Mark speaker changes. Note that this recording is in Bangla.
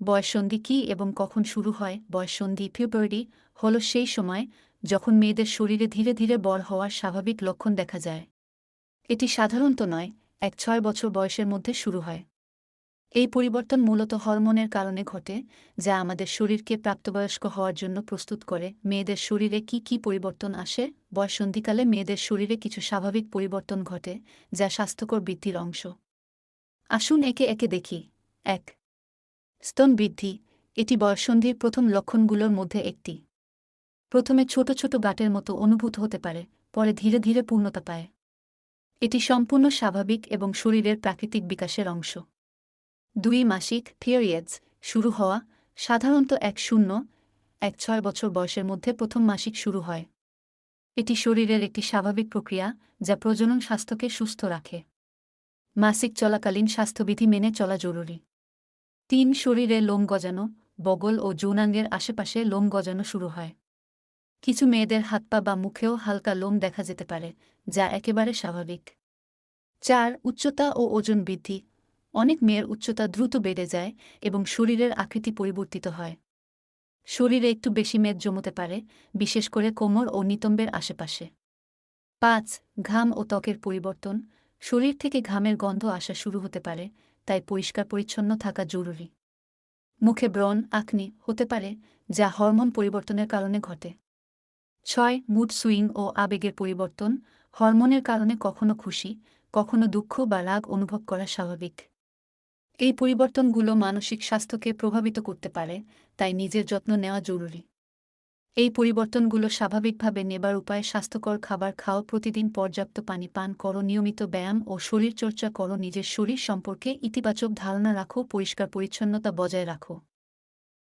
Speaker 1: বয়ঃসন্ধি কী এবং কখন শুরু হয়? বয়ঃসন্ধি পিউবার্টি হল সেই সময় যখন মেয়েদের শরীরে ধীরে ধীরে বড় হওয়ার স্বাভাবিক লক্ষণ দেখা যায়। এটি সাধারণত নয়, 6 বছর বয়সের মধ্যে শুরু হয়। এই পরিবর্তন মূলত হরমোনের কারণে ঘটে, যা আমাদের শরীরকে প্রাপ্তবয়স্ক হওয়ার জন্য প্রস্তুত করে। মেয়েদের শরীরে কি কি পরিবর্তন আসে? বয়ঃসন্ধিকালে মেয়েদের শরীরে কিছু স্বাভাবিক পরিবর্তন ঘটে, যা স্বাস্থ্যকর বৃদ্ধির অংশ। আসুন একে একে দেখি। ১. স্তন বৃদ্ধি। এটি বয়ঃসন্ধির প্রথম লক্ষণগুলোর মধ্যে একটি। প্রথমে ছোট ছোট গাঁটের মতো অনুভূত হতে পারে, পরে ধীরে ধীরে পূর্ণতা পায়। এটি সম্পূর্ণ স্বাভাবিক এবং শরীরের প্রাকৃতিক বিকাশের অংশ। ২. মাসিক পিরিয়ডস শুরু হওয়া। সাধারণত ১-৬ বছর বয়সের মধ্যে প্রথম মাসিক শুরু হয়। এটি শরীরের একটি স্বাভাবিক প্রক্রিয়া, যা প্রজনন স্বাস্থ্যকে সুস্থ রাখে। মাসিক চলাকালীন স্বাস্থ্যবিধি মেনে চলা জরুরি। ৩. শরীরে লোম গজানো। বগল ও যৌনাঙ্গের আশেপাশে লোম গজানো শুরু হয়। কিছু মেয়েদের হাত পা বা মুখেও হালকা লোম দেখা যেতে পারে, যা একেবারে স্বাভাবিক। ৪. উচ্চতা ও ওজন বৃদ্ধি। অনেক মেয়ের উচ্চতা দ্রুত বেড়ে যায় এবং শরীরের আকৃতি পরিবর্তিত হয়। শরীরে একটু বেশি মেদ জমতে পারে, বিশেষ করে কোমর ও নিতম্বের আশেপাশে। ৫. ঘাম ও ত্বকের পরিবর্তন। শরীর থেকে ঘামের গন্ধ আসা শুরু হতে পারে, তাই পরিষ্কার পরিচ্ছন্ন থাকা জরুরি। মুখে ব্রণ, আকনি হতে পারে, যা হরমোন পরিবর্তনের কারণে ঘটে। ৬. মুড সুইং ও আবেগের পরিবর্তন। হরমোনের কারণে কখনো খুশি, কখনো দুঃখ বা রাগ অনুভব করা স্বাভাবিক। এই পরিবর্তনগুলো মানসিক স্বাস্থ্যকে প্রভাবিত করতে পারে, তাই নিজের যত্ন নেওয়া জরুরি। এই পরিবর্তনগুলো স্বাভাবিকভাবে নেবার উপায়: স্বাস্থ্যকর খাবার খাও, প্রতিদিন পর্যাপ্ত পানি পান করো, নিয়মিত ব্যায়াম ও শরীরচর্চা করো, নিজের শরীর সম্পর্কে ইতিবাচক ধারণা রাখো, পরিষ্কার পরিচ্ছন্নতা বজায় রাখো।